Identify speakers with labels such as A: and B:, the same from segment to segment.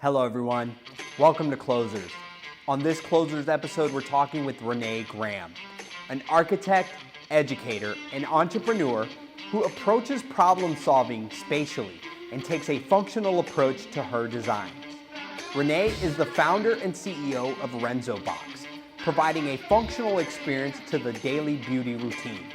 A: Hello everyone, welcome to Closers. On this Closers episode, we're talking with Rene Graham, an architect, educator, and entrepreneur who approaches problem solving spatially and takes a functional approach to her designs. Rene is the founder and CEO of Renzoe Box, providing a functional experience to the daily beauty routine.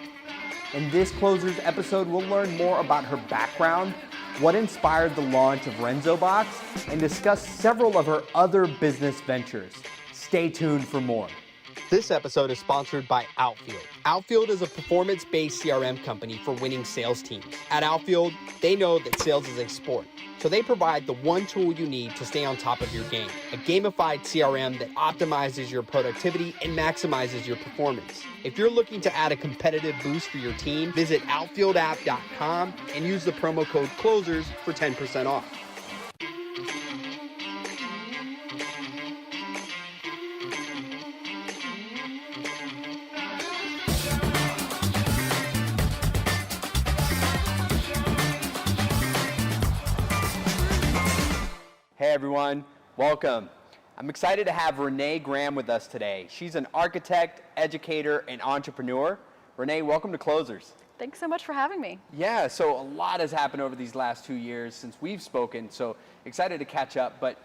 A: In this Closers episode, we'll learn more about her background, what inspired the launch of Renzoe Box, and discuss several of her other business ventures. Stay tuned for more. This episode is sponsored by Outfield. Outfield is a performance-based CRM company for winning sales teams. At Outfield, they know that sales is a sport, so they provide the one tool you need to stay on top of your game, a gamified CRM that optimizes your productivity and maximizes your performance. If you're looking to add a competitive boost for your team, visit outfieldapp.com and use the promo code CLOSERS for 10% off. Hey everyone, welcome. I'm excited to have Rene Graham with us today. She's an architect, educator, and entrepreneur. Rene, welcome to Closers.
B: Thanks so much for having me.
A: Yeah, so a lot has happened over these last 2 years since we've spoken, so excited to catch up. But,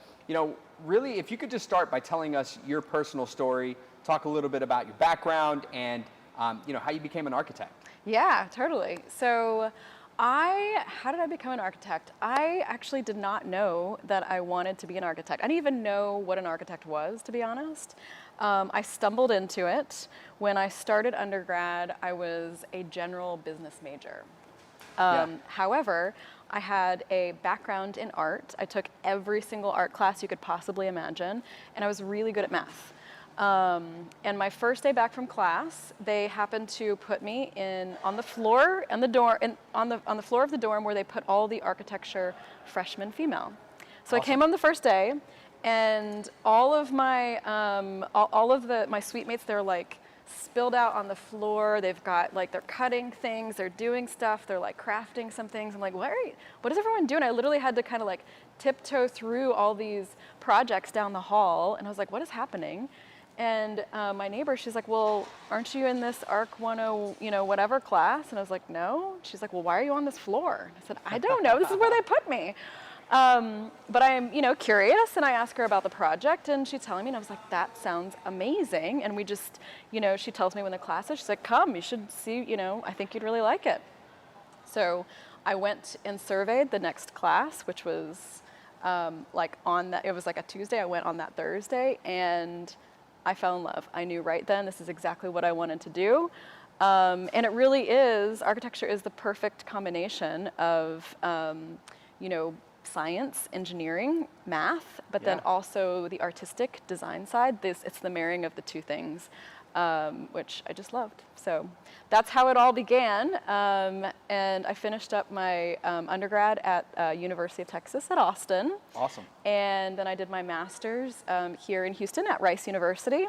A: really, if you could just start by telling us your personal story, talk a little bit about your background and, how you became an architect.
B: Yeah, totally. So how did I become an architect? I actually did not know that I wanted to be an architect. I didn't even know what an architect was, to be honest. I stumbled into it. When I started undergrad, I was a general business major. However, I had a background in art. I took every single art class you could possibly imagine, and I was really good at math. And my first day back from class, they happened to put me on the floor and on the floor of the dorm where they put all the architecture freshmen female. So awesome. I came on the first day, and all of my my suite mates, they're like spilled out on the floor. They've got they're cutting things, they're doing stuff, they're like crafting some things. I'm like, what is everyone doing? I literally had to kind of tiptoe through all these projects down the hall, and I was like, what is happening? And my neighbor, she's like, well, aren't you in this ARC 10, whatever class? And I was like, no. She's like, well, why are you on this floor? And I said, I don't know. This is where they put me. But I'm, curious, and I asked her about the project, and she's telling me, and I was like, that sounds amazing. And we just, she tells me when the class is. She's like, come, you should see, I think you'd really like it. So I went and surveyed the next class, which was it was like a Tuesday. I went on that Thursday, and I fell in love. I knew right then this is exactly what I wanted to do. And it really is, architecture is the perfect combination of, science, engineering, math, but then also the artistic design side. It's the marrying of the two things, which I just loved. So that's how it all began. And I finished up my undergrad at University of Texas at Austin.
A: Awesome. And
B: then I did my master's here in Houston at Rice University.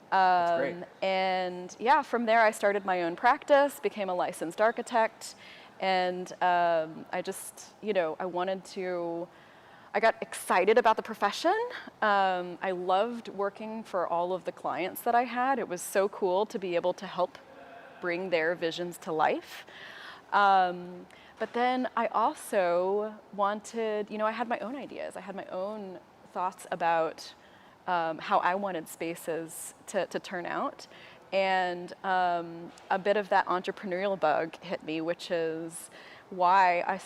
A: That's great.
B: And from there I started my own practice, became a licensed architect, and I just, I got excited about the profession. I loved working for all of the clients that I had. It was so cool to be able to help bring their visions to life. But then I also wanted, I had my own ideas. I had my own thoughts about how I wanted spaces to turn out. And a bit of that entrepreneurial bug hit me, which is why I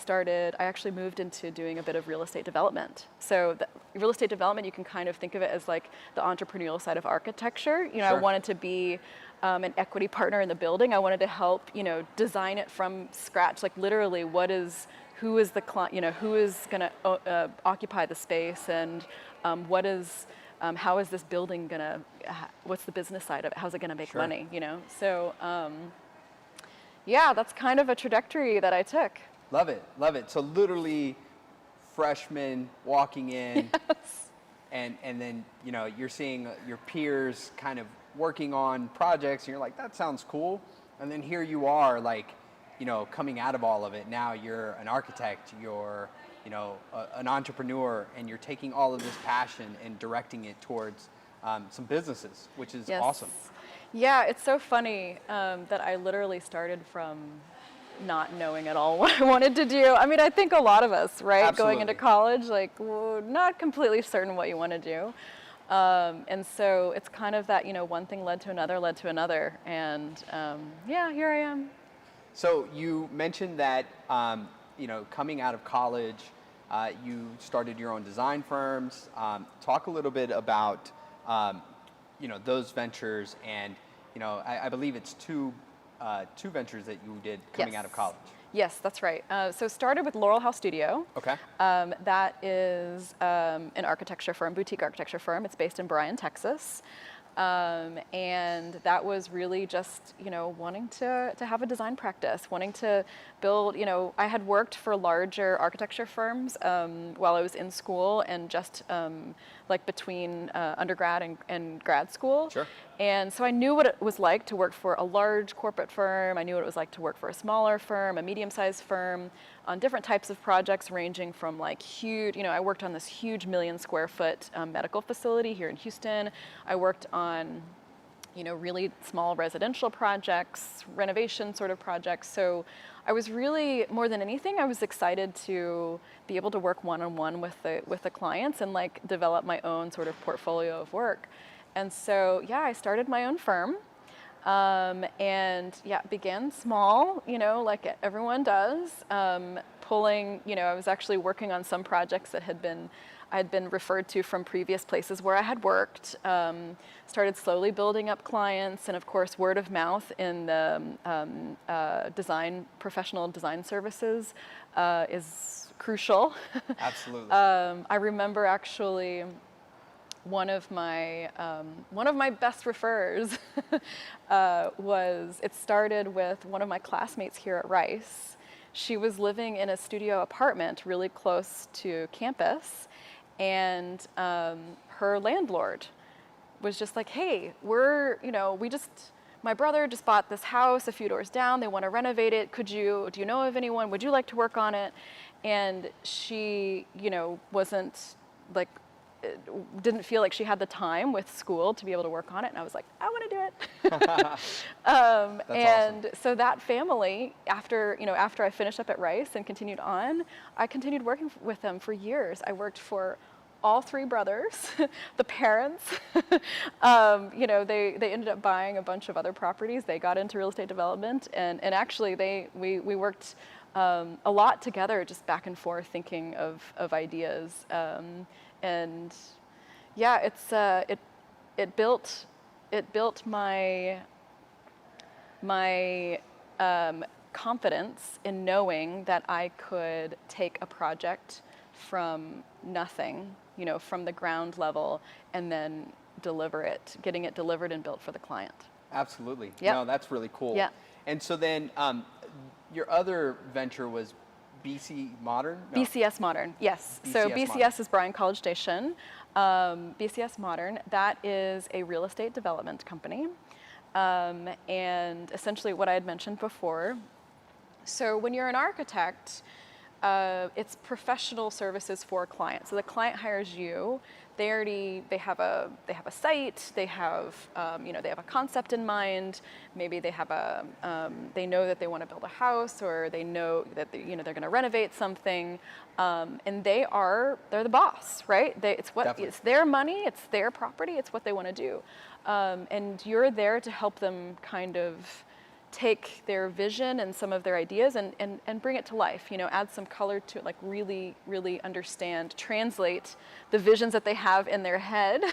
B: actually moved into doing a bit of real estate development. So the real estate development, you can kind of think of it as like the entrepreneurial side of architecture.
A: Sure.
B: I wanted to be an equity partner in the building. I wanted to help, design it from scratch. Like literally, who is the client, who is going to occupy the space, and how is this building what's the business side of it? How's it going to make money, So, that's kind of a trajectory that I took.
A: Love it, love it. So literally freshmen walking in,
B: Yes.
A: and then, you're seeing your peers kind of working on projects, and you're like, that sounds cool. And then here you are, coming out of all of it. Now you're an architect, you're an entrepreneur, and you're taking all of this passion and directing it towards some businesses, which is awesome.
B: Yeah, it's so funny that I literally started from not knowing at all what I wanted to do. I mean, I think a lot of us, right?
A: Absolutely.
B: Going into college, like, not completely certain what you want to do. And so it's kind of that, one thing led to another. And here I am.
A: So you mentioned that, coming out of college, you started your own design firms. Talk a little bit about, those ventures, and, I believe it's two ventures that you did coming out of college.
B: Yes, that's right. So started with LaurelHouse Studio.
A: Okay.
B: That is an architecture firm, boutique architecture firm. It's based in Bryan, Texas. And that was really just, wanting to have a design practice, wanting to build, I had worked for larger architecture firms while I was in school, and just like between undergrad and grad school.
A: Sure.
B: And so I knew what it was like to work for a large corporate firm. I knew what it was like to work for a smaller firm, a medium-sized firm, on different types of projects ranging from like huge, I worked on this huge 1 million square foot medical facility here in Houston. I worked on, really small residential projects, renovation sort of projects. So I was really, more than anything, I was excited to be able to work one-on-one with the clients and like develop my own sort of portfolio of work. And so, I started my own firm, and began small, like everyone does, pulling, I was actually working on some projects that I had been referred to from previous places where I had worked, started slowly building up clients, and of course word of mouth in the professional design services is crucial.
A: Absolutely.
B: I remember actually one of my best refers it started with one of my classmates here at Rice. She was living in a studio apartment really close to campus, and her landlord was just like, hey, my brother just bought this house a few doors down, they want to renovate it, do you know of anyone, would you like to work on it? And she, wasn't like, didn't feel like she had the time with school to be able to work on it, and I was like, I want to do it. And awesome. So that family, after I finished up at Rice and continued on, I continued working with them for years. I worked for all three brothers, the parents. They ended up buying a bunch of other properties. They got into real estate development, and actually we worked a lot together, just back and forth, thinking of ideas. And it built my confidence in knowing that I could take a project from nothing, from the ground level, and then getting it delivered and built for the client.
A: Absolutely.
B: Yep.
A: No, that's really cool.
B: Yeah.
A: And so then your other venture was BC Modern? No.
B: BCS Modern, yes. So BCS Modern is Bryan College Station. BCS Modern, that is a real estate development company. And essentially what I had mentioned before. So when you're an architect, it's professional services for a client. So the client hires you. They have a site. They have they have a concept in mind. Maybe they have they know that they want to build a house, or they know that they're going to renovate something, and they're the boss, right? It's their money, it's their property, it's what they want to do, and you're there to help them kind of take their vision and some of their ideas and bring it to life, add some color to it, like really, really understand, translate the visions that they have in their head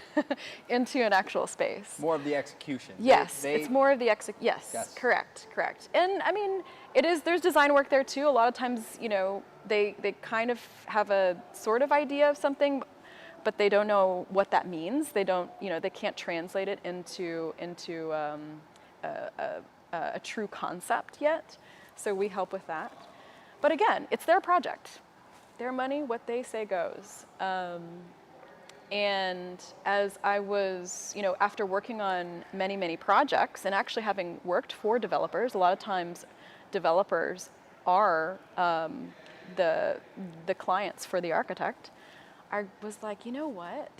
B: into an actual space.
A: More of the execution.
B: Yes, it's more of the yes, correct. And I mean, there's design work there too. A lot of times, they kind of have a sort of idea of something, but they don't know what that means. They don't, they can't translate it into a true concept yet, so we help with that. But again, it's their project, their money, what they say goes. And as I was, after working on many, many projects, and actually having worked for developers, a lot of times developers are the clients for the architect, I was like, you know what?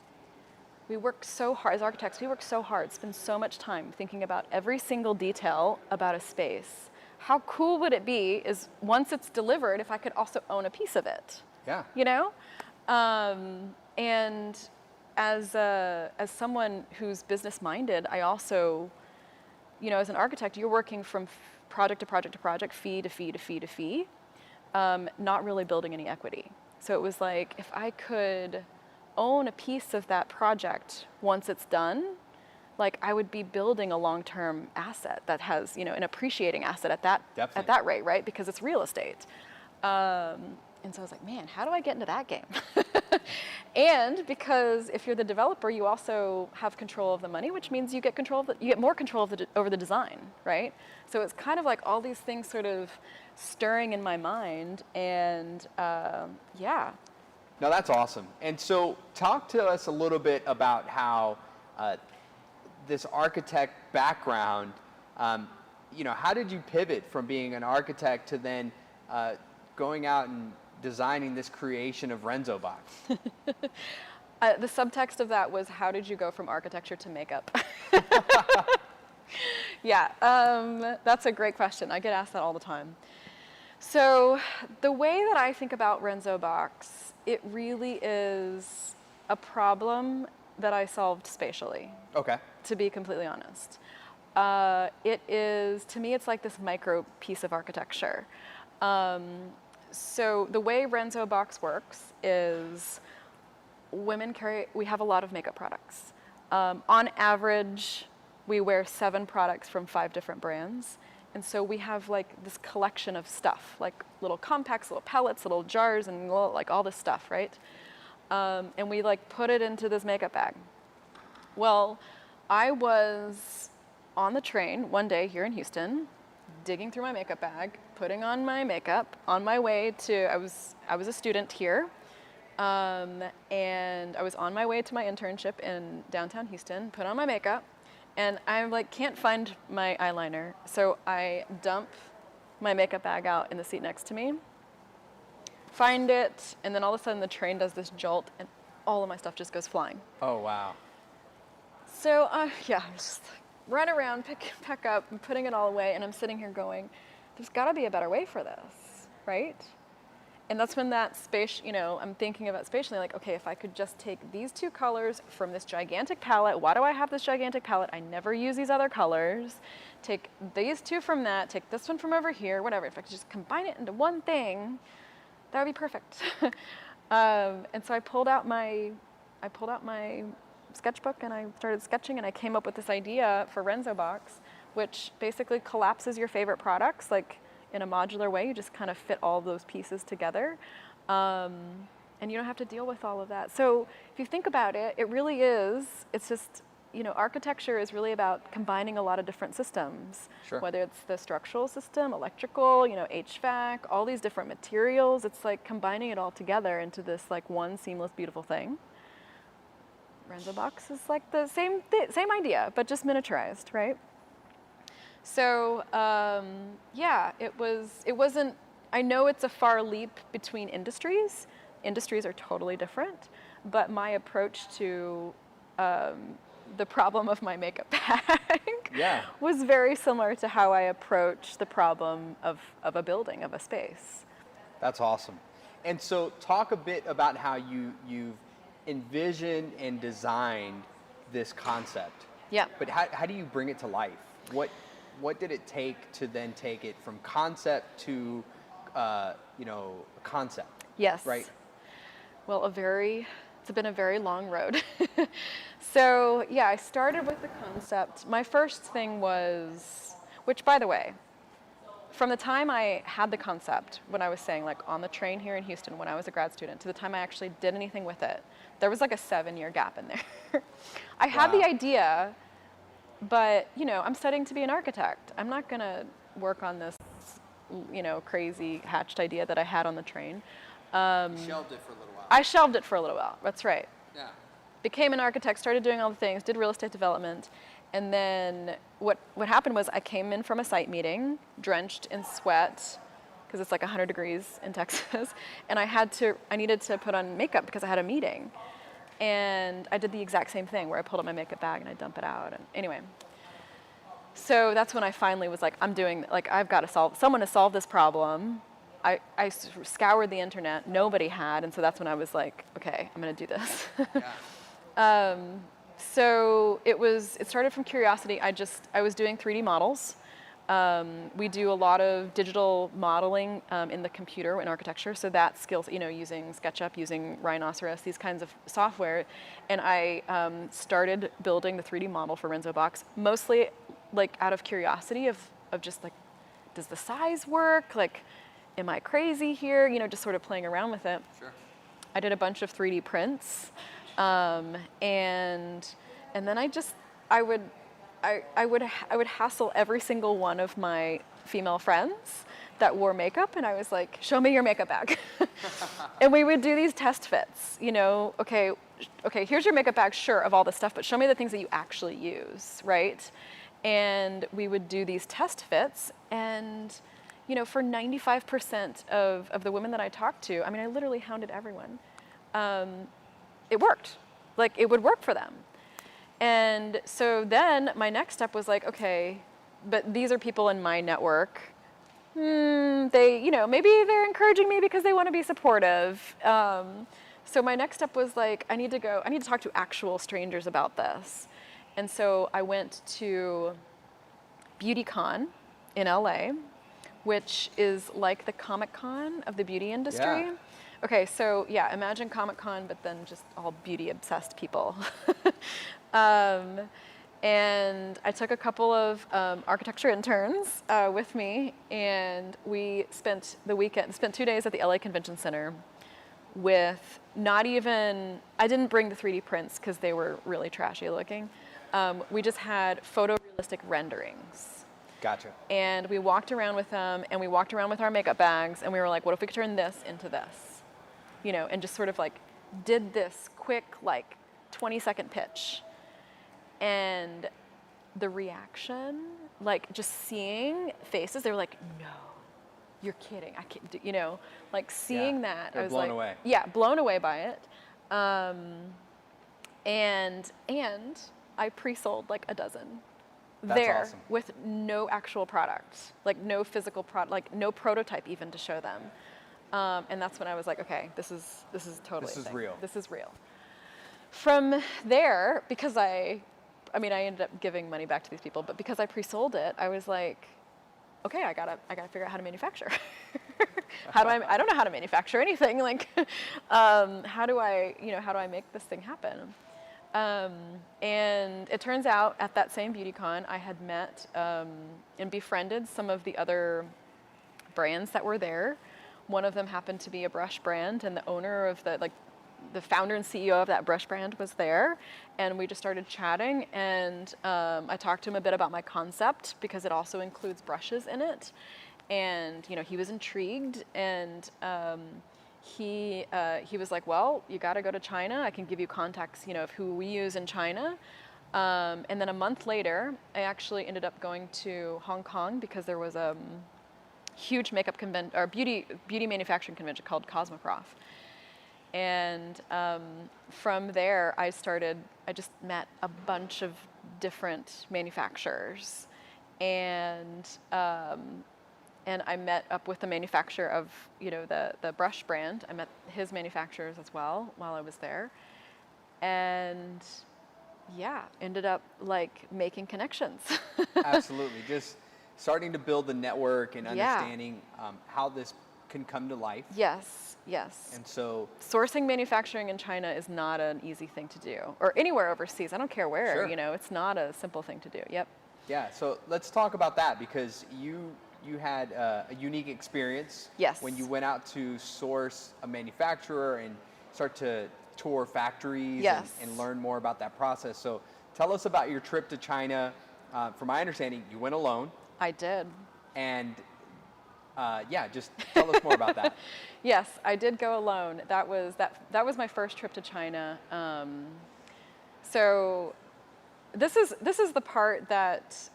B: We work so hard, as architects, we work so hard, spend so much time thinking about every single detail about a space. How cool would it be is once it's delivered, if I could also own a piece of it?
A: Yeah.
B: You know? And as someone who's business-minded, I also, you know, as an architect, you're working from project to project to project, fee to fee to fee to fee, not really building any equity. So it was like, if I could own a piece of that project once it's done, like I would be building a long-term asset that has, you know, an appreciating asset at that rate, right? Because it's real estate. And so I was like, man, how do I get into that game? And because if you're the developer, you also have control of the money, which means you get more control over the design, right? So it's kind of like all these things sort of stirring in my mind, and yeah.
A: No, that's awesome. And so talk to us a little bit about how this architect background, you know, how did you pivot from being an architect to then going out and designing this creation of Renzoe Box?
B: The subtext of that was, how did you go from architecture to makeup? Yeah, that's a great question. I get asked that all the time. So the way that I think about Renzoe Box, it really is a problem that I solved spatially.
A: Okay.
B: To be completely honest. It is, to me, it's like this micro piece of architecture. So the way Renzoe Box works is we have a lot of makeup products. On average, we wear 7 products from 5 different brands. And so we have like this collection of stuff, like little compacts, little palettes, little jars, and like all this stuff, right? And we like put it into this makeup bag. Well, I was on the train one day here in Houston, digging through my makeup bag, putting on my makeup on my way to, I was a student here, and I was on my way to my internship in downtown Houston, put on my makeup, and I like can't find my eyeliner, so I dump my makeup bag out in the seat next to me, find it, and then all of a sudden the train does this jolt, and all of my stuff just goes flying.
A: Oh, wow.
B: So yeah, I'm just like, run around, pick up, and putting it all away, and I'm sitting here going, there's got to be a better way for this, right? And that's when that space, you know, I'm thinking about spatially, like, okay, if I could just take these 2 colors from this gigantic palette, why do I have this gigantic palette? I never use these other colors. Take these 2 from that, take this one from over here, whatever. If I could just combine it into one thing, that would be perfect. And so I pulled out my sketchbook and I started sketching, and I came up with this idea for Renzoe Box, which basically collapses your favorite products, like in a modular way. You just kind of fit all those pieces together, and you don't have to deal with all of that. So if you think about it, it really is, it's just, you know, architecture is really about combining a lot of different systems.
A: Sure.
B: Whether it's the structural system, electrical, you know, HVAC, all these different materials, it's like combining it all together into this like one seamless, beautiful thing. Renzoe Box is like the same idea, but just miniaturized, right? So yeah, it wasn't, I know it's a far leap between industries. Industries are totally different, but my approach to the problem of my makeup bag was very similar to how I approach the problem of a building, of a space.
A: That's awesome. And so talk a bit about how you've envisioned and designed this concept.
B: Yeah.
A: But how do you bring it to life? What did it take to then take it from concept to, you know, concept?
B: Yes.
A: Right?
B: Well, it's been a very long road. So yeah, I started with the concept. My first thing was, which by the way, from the time I had the concept, when I was saying like on the train here in Houston when I was a grad student, to the time I actually did anything with it, there was like a 7-year gap in there. I had the idea, but you know, I'm studying to be an architect. I'm not gonna work on this, you know, crazy hatched idea that I had on the train.
A: You shelved it for a little while.
B: I shelved it for a little while, that's right.
A: Yeah.
B: Became an architect, started doing all the things, did real estate development, and then what happened was I came in from a site meeting, drenched in sweat, because it's like 100 degrees in Texas, and I needed to put on makeup because I had a meeting. And I did the exact same thing where I pulled out my makeup bag and I dump it out. And anyway, so that's when I finally was like, I've got to someone to solve this problem. I scoured the internet, nobody had, and so that's when I was like, okay, I'm gonna do this.
A: Yeah.
B: So it started from curiosity. I was doing 3D models. We do a lot of digital modeling in the computer in architecture, so that skills, using SketchUp, using Rhinoceros, these kinds of software. And I started building the 3D model for Renzoe Box, mostly like out of curiosity of just like, does the size work? Like, am I crazy here? Just sort of playing around with it.
A: Sure.
B: I did a bunch of 3D prints, and then I would hassle every single one of my female friends that wore makeup, and I was like, show me your makeup bag. And we would do these test fits, okay, here's your makeup bag, sure, of all this stuff, but show me the things that you actually use, right? And we would do these test fits, and for 95% of the women that I talked to, I literally hounded everyone. It worked. Like, it would work for them. And so then my next step was like, okay, but these are people in my network. They, maybe they're encouraging me because they want to be supportive. So my next step was like, I need to talk to actual strangers about this. And so I went to BeautyCon in LA, which is like the Comic-Con of the beauty industry.
A: Yeah.
B: Okay, so yeah, imagine Comic-Con, but then just all beauty-obsessed people. And I took a couple of architecture interns with me, and we spent 2 days at the LA Convention Center with I didn't bring the 3D prints because they were really trashy looking. We just had photorealistic renderings.
A: Gotcha.
B: And we walked around with them, and we walked around with our makeup bags, and we were like, what if we could turn this into this? And just sort of like did this quick, like 20-second pitch. And the reaction, like just seeing faces, they were like, no, you're kidding. I can't, like seeing that.
A: They're
B: I was
A: blown
B: like,
A: away.
B: Yeah, blown away by it. And I pre-sold like a dozen.
A: That's
B: there
A: awesome.
B: with no actual product, like no physical product, like no prototype even to show them. And that's when I was like, okay, this is totally
A: This is
B: a thing.
A: real.
B: This is real. From there, because I ended up giving money back to these people, but because I pre-sold it, I was like, okay, I gotta figure out how to manufacture. I don't know how to manufacture anything. Like, how do I make this thing happen? And it turns out at that same BeautyCon, I had met and befriended some of the other brands that were there. One of them happened to be a brush brand, and the owner of the founder and CEO of that brush brand was there, and we just started chatting, and I talked to him a bit about my concept because it also includes brushes in it, and he was intrigued, and he was like, well, you got to go to China. I can give you contacts, of who we use in China. And then a month later, I actually ended up going to Hong Kong because there was a huge makeup convention or beauty manufacturing convention called Cosmoprof. And from there, I just met a bunch of different manufacturers, and I met up with the manufacturer of, the brush brand. I met his manufacturers as well while I was there. And yeah, ended up like making connections.
A: Absolutely. Just starting to build the network and understanding how this can come to life.
B: Yes.
A: And so
B: sourcing manufacturing in China is not an easy thing to do, or anywhere overseas. I don't care where,
A: Sure.
B: It's not a simple thing to do. Yep.
A: Yeah, so let's talk about that, because you had a unique experience.
B: Yes.
A: When you went out to source a manufacturer and start to tour factories.
B: Yes.
A: and learn more about that process. So tell us about your trip to China. From my understanding, you went alone.
B: I did.
A: And just tell us more about that.
B: Yes, I did go alone. That was my first trip to China. So this is the part that,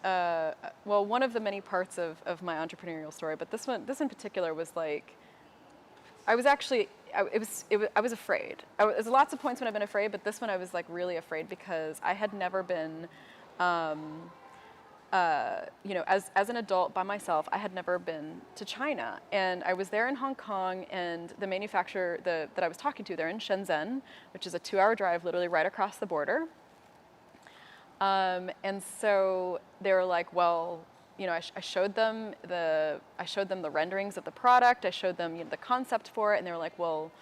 B: well, one of the many parts of my entrepreneurial story, but this in particular was like, I was actually, I was afraid. There's lots of points when I've been afraid, but this one I was like really afraid because I had never been, you know, as an adult by myself, I had never been to China. And I was there in Hong Kong, and the manufacturer that I was talking to, they're in Shenzhen, which is a 2-hour drive literally right across the border. And so they were like, well, you know, I showed them the renderings of the product. I showed them, you know, the concept for it, and they were like, well,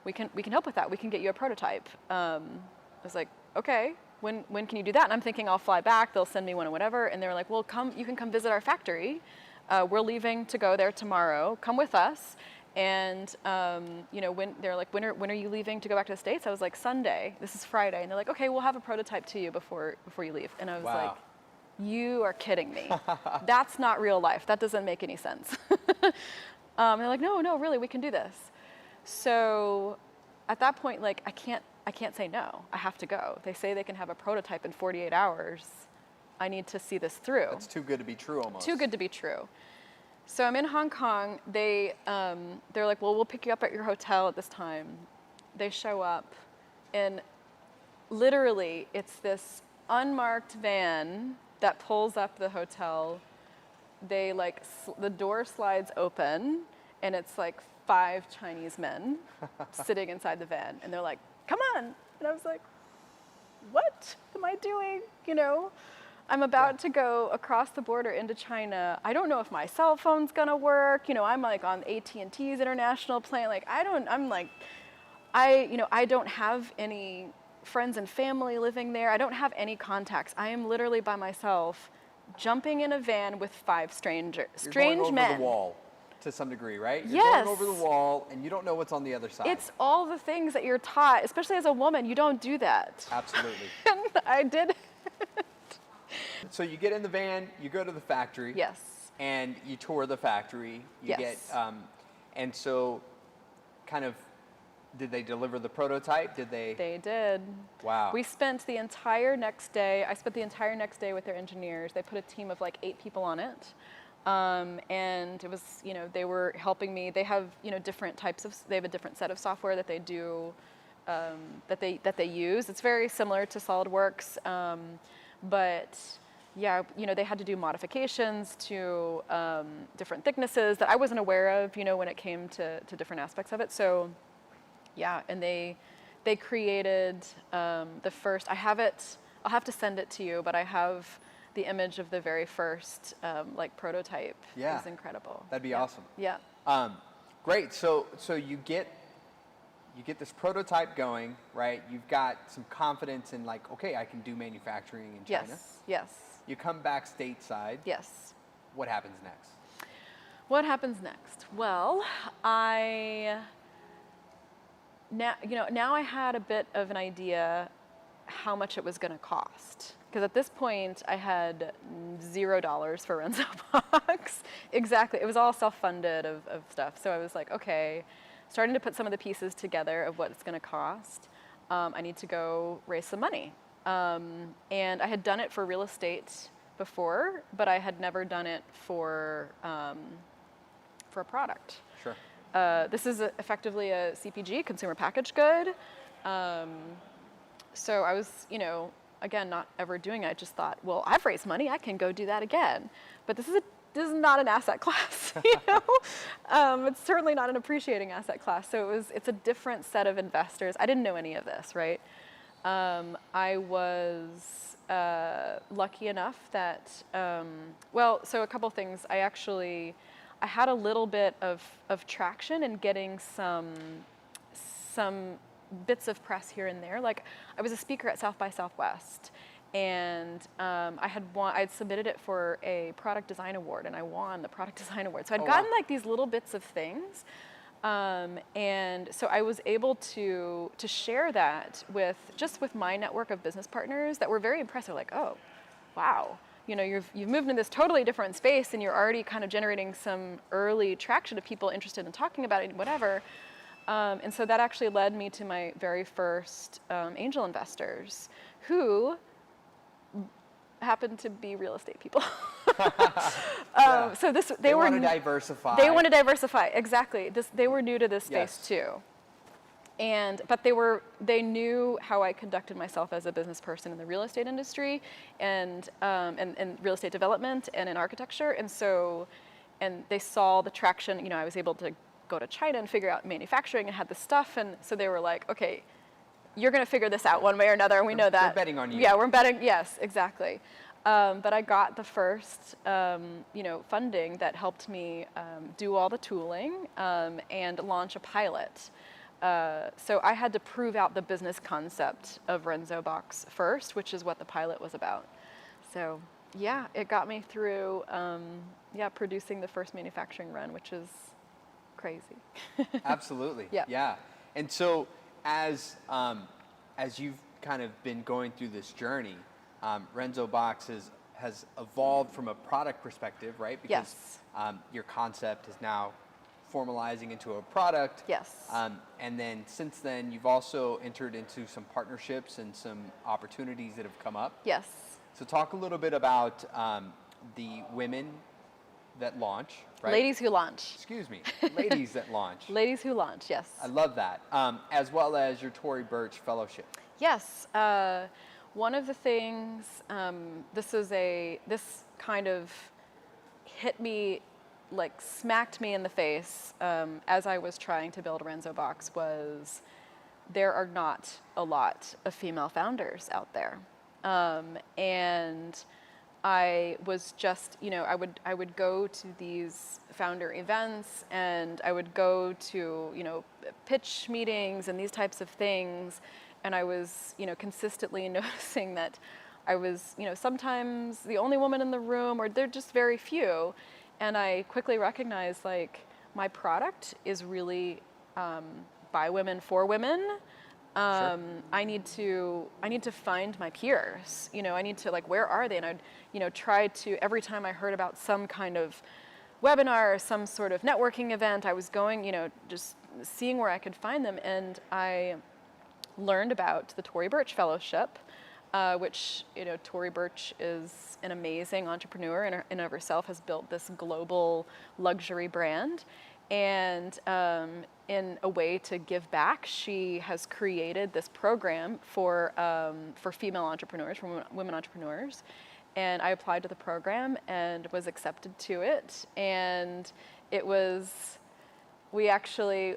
B: we can help with that. We can get you a prototype. I was like, okay, when can you do that? And I'm thinking I'll fly back. They'll send me one or whatever. And they were like, well, you can come visit our factory. We're leaving to go there tomorrow. Come with us. And you know, they're like, when are you leaving to go back to the States? I was like, Sunday. This is Friday. And they're like, okay, we'll have a prototype to you before you leave. And I was like, you are kidding me. That's not real life. That doesn't make any sense. They're like, no, really, we can do this. So at that point, like, I can't say no. I have to go. They say they can have a prototype in 48 hours. I need to see this through.
A: That's too good to be true almost.
B: Too good to be true. So I'm in Hong Kong. They're like, well, we'll pick you up at your hotel at this time. They show up, and literally it's this unmarked van that pulls up the hotel. They like, the door slides open, and it's like 5 Chinese men sitting inside the van, and they're like, come on. And I was like, what am I doing? You know, I'm about to go across the border into China. I don't know if my cell phone's gonna work. You know, I'm like on AT&T's international plan. Like, I don't have any friends and family living there. I don't have any contacts. I am literally by myself, jumping in a van with 5 strange men.
A: You're going over the wall to some degree, right? You're
B: yes.
A: going over the wall, and you don't know what's on the other side.
B: It's all the things that you're taught, especially as a woman. You don't do that.
A: Absolutely.
B: And I did.
A: So you get in the van, you go to the factory.
B: Yes.
A: And you tour the factory. You get, and so kind of, did they deliver the prototype? Did they?
B: They did.
A: Wow.
B: We spent the entire next day, I spent the entire next day with their engineers. They put a team of like 8 people on it. And it was, you know, they were helping me. They have, you know, they have a different set of software that they do, that they use. It's very similar to SolidWorks, but yeah, you know, they had to do modifications to different thicknesses that I wasn't aware of, you know, when it came to different aspects of it. So yeah, and they created the first, I'll have to send it to you, but I have the image of the very first like prototype.
A: Yeah.
B: Is incredible.
A: That'd be awesome.
B: Yeah.
A: Great. So you get this prototype going, right? You've got some confidence in like, okay, I can do manufacturing in China.
B: Yes. Yes.
A: You come back stateside.
B: Yes.
A: What happens next?
B: What happens next? Well, now I had a bit of an idea how much it was going to cost. Because at this point, I had $0 for Renzoe Box. Exactly. It was all self-funded of stuff. So I was like, okay, starting to put some of the pieces together of what it's going to cost. I need to go raise some money. And I had done it for real estate before, but I had never done it for a product.
A: Sure.
B: This is effectively a CPG, consumer packaged good. So I was, you know, again, not ever doing it. I just thought, well, I've raised money, I can go do that again. But this is not an asset class, you know? It's certainly not an appreciating asset class. So it's a different set of investors. I didn't know any of this, right? I was lucky enough that, so a couple things. I had a little bit of traction in getting some bits of press here and there. Like, I was a speaker at South by Southwest, and I had submitted it for a product design award, and I won the product design award. So I'd gotten like these little bits of things, and so I was able to share that with my network of business partners that were very impressed. They're like, oh, wow. You know, you've moved in this totally different space, and you're already kind of generating some early traction of people interested in talking about it and whatever. And so that actually led me to my very first angel investors, who happened to be real estate people.
A: Yeah.
B: So
A: They want to diversify.
B: They want to diversify, exactly. They were new to this space
A: Yes.
B: too. But they knew how I conducted myself as a business person in the real estate industry and real estate development and in architecture. And they saw the traction. You know, I was able to go to China and figure out manufacturing and had the stuff. And so they were like, okay, you're going to figure this out one way or another. And we know that.
A: We're betting on you.
B: Yeah, we're betting. Yes, exactly. But I got the first, funding that helped me do all the tooling and launch a pilot. So I had to prove out the business concept of Renzoe Box first, which is what the pilot was about. So yeah, it got me through, producing the first manufacturing run, which is crazy.
A: Absolutely.
B: Yeah.
A: Yeah. And so as you've kind of been going through this journey, Renzoe Box has evolved from a product perspective, right? Because
B: Yes.
A: Your concept is now formalizing into a product.
B: Yes.
A: And then since then, you've also entered into some partnerships and some opportunities that have come up.
B: Yes.
A: So talk a little bit about the women that launch, right?
B: Ladies who launch.
A: Excuse me, ladies that launch.
B: Ladies who launch, yes.
A: I love that. As well as your Tory Burch Fellowship.
B: Yes. One of the things, this kind of hit me, like smacked me in the face as I was trying to build Renzoe Box was there are not a lot of female founders out there. And I was just, I would go to these founder events and I would go to, pitch meetings and these types of things. And I was, consistently noticing that I was, sometimes the only woman in the room, or they're just very few. And I quickly recognized, like, my product is really by women for women.
A: Sure.
B: I need to find my peers. I need to, like, where are they? And I'd, try to, every time I heard about some kind of webinar or some sort of networking event, I was going, just seeing where I could find them. And I learned about the Tory Burch Fellowship, which, Tory Burch is an amazing entrepreneur in and of herself, has built this global luxury brand. And in a way to give back, she has created this program for female entrepreneurs, for women entrepreneurs. And I applied to the program and was accepted to it. And it was, we actually,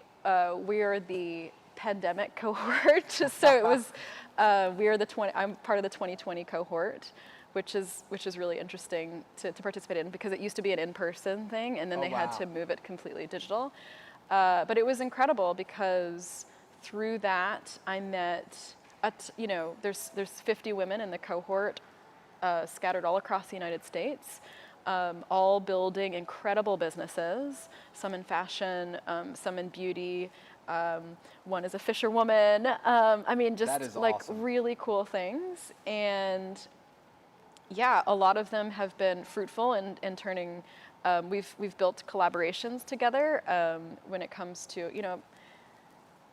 B: we are the pandemic cohort. So it was, I'm part of the 2020 cohort, which is really interesting to participate in because it used to be an in-person thing and then they had to move it completely digital. But it was incredible because through that I met, there's 50 women in the cohort scattered all across the United States, all building incredible businesses, some in fashion, some in beauty. One is a fisherwoman. Just like
A: awesome.
B: really cool things. And yeah, a lot of them have been fruitful in turning, we've built collaborations together when it comes to,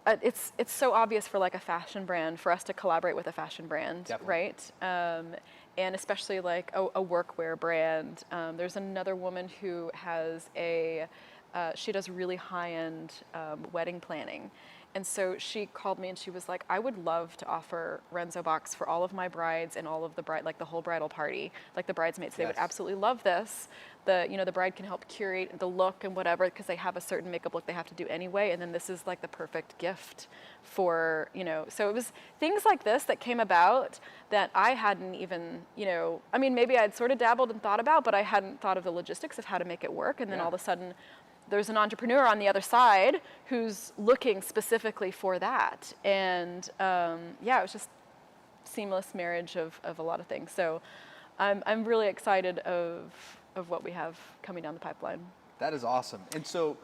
B: it's so obvious for like a fashion brand for us to collaborate with a fashion brand,
A: Definitely.
B: right? And especially like a workwear brand. There's another woman who has she does really high-end wedding planning. And so she called me and she was like, I would love to offer Renzoe Box for all of my brides and all of the like the whole bridal party, like the bridesmaids. They would absolutely love this. The bride can help curate the look and whatever because they have a certain makeup look they have to do anyway. And then this is like the perfect gift for, so it was things like this that came about that I hadn't even, maybe I'd sort of dabbled and thought about, but I hadn't thought of the logistics of how to make it work. And then all of a sudden, there's an entrepreneur on the other side who's looking specifically for that. And it was just seamless marriage of a lot of things. So I'm really excited of what we have coming down the pipeline.
A: That is awesome. And so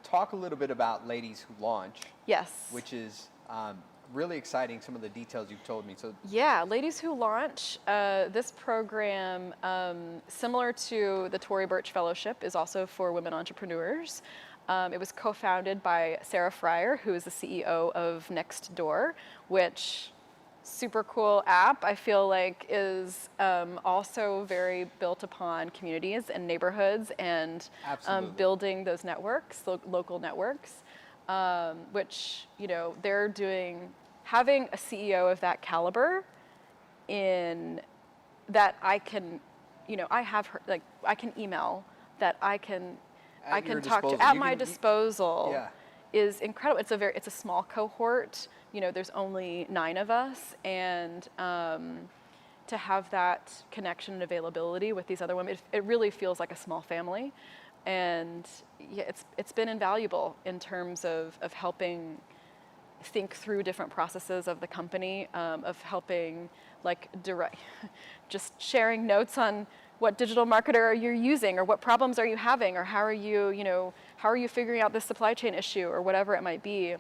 A: talk a little bit about Ladies Who Launch.
B: Yes.
A: Which is really exciting, some of the details you've told me. So
B: yeah, Ladies Who Launch, this program, similar to the Tory Burch Fellowship, is also for women entrepreneurs. It was co-founded by Sarah Fryer, who is the CEO of Nextdoor, which super cool app, I feel like, is also very built upon communities and neighborhoods and building those networks, local networks, which, you know, they're doing, having a CEO of that caliber in that I can, you know, I have her, like, I can email, that I can talk to at my disposal is incredible. It's a small cohort. You know, there's only 9 of us, and to have that connection and availability with these other women, it really feels like a small family. And yeah, it's been invaluable in terms of helping think through different processes of the company, of helping like just sharing notes on what digital marketer are you using, or what problems are you having, or how are you figuring out this supply chain issue, or whatever it might be,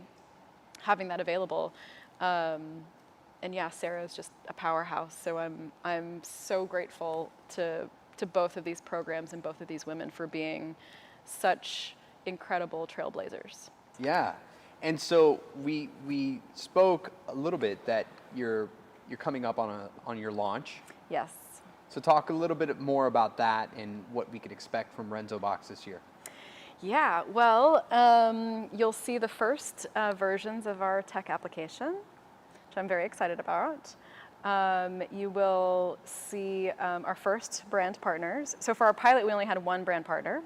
B: having that available. And yeah, Sarah is just a powerhouse. So I'm so grateful to both of these programs and both of these women for being such incredible trailblazers.
A: Yeah, and so we spoke a little bit that you're coming up on your launch.
B: Yes.
A: So talk a little bit more about that and what we could expect from Renzoe Box this year.
B: Yeah, well, you'll see the first versions of our tech application, which I'm very excited about. You will see our first brand partners. So for our pilot, we only had 1 brand partner.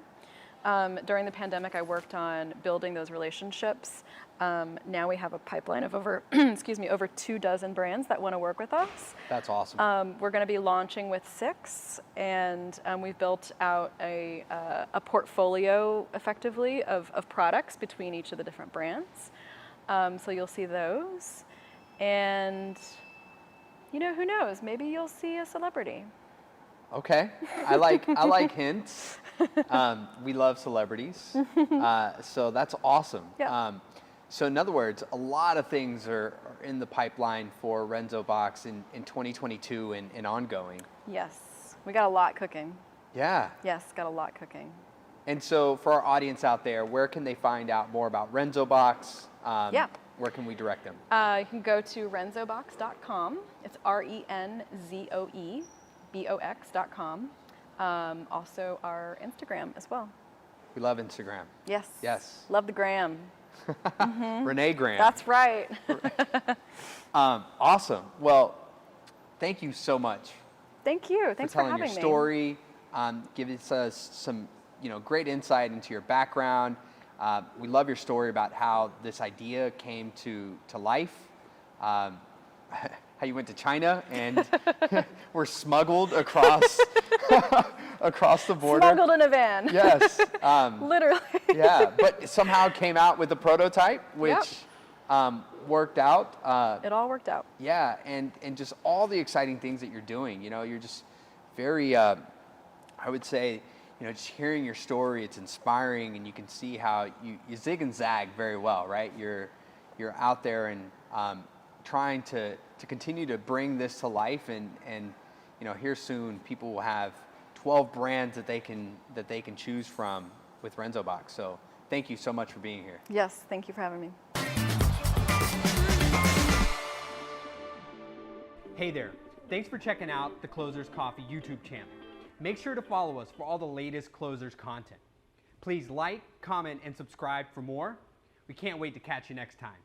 B: During the pandemic, I worked on building those relationships. Now we have a pipeline of over, over 24 brands that want to work with us.
A: That's awesome.
B: We're going to be launching with 6, and we've built out a portfolio, effectively, of products between each of the different brands. So you'll see those, and you know, who knows? Maybe you'll see a celebrity.
A: Okay, I like hints. We love celebrities, so that's awesome.
B: Yeah.
A: So in other words, a lot of things are in the pipeline for Renzoe Box in 2022 and ongoing.
B: Yes, we got a lot cooking.
A: Yeah.
B: Yes, got a lot cooking.
A: And so for our audience out there, where can they find out more about Renzoe Box? Where can we direct them?
B: You can go to renzoebox.com. It's RENZOEBOX.com. Also our Instagram as well.
A: We love Instagram.
B: Yes.
A: Yes.
B: Love the gram.
A: Rene Graham.
B: That's right.
A: Awesome. Well, thank you so much.
B: Thank you. Thanks for having me.
A: Telling your story, giving us some great insight into your background. We love your story about how this idea came to life. How you went to China and were smuggled across across the border.
B: Smuggled in a van.
A: Yes.
B: Literally.
A: Yeah, but somehow came out with a prototype, which worked out.
B: It all worked out.
A: Yeah, and just all the exciting things that you're doing. You know, you're just very, I would say, just hearing your story, it's inspiring, and you can see how you zig and zag very well, right? You're out there and trying to continue to bring this to life, and here soon people will have 12 brands that they can choose from with Renzoe Box. So thank you so much for being here.
B: Yes, thank you for having me.
A: Hey there. Thanks for checking out the Closers Coffee YouTube channel. Make sure to follow us for all the latest Closers content. Please like, comment, and subscribe for more. We can't wait to catch you next time.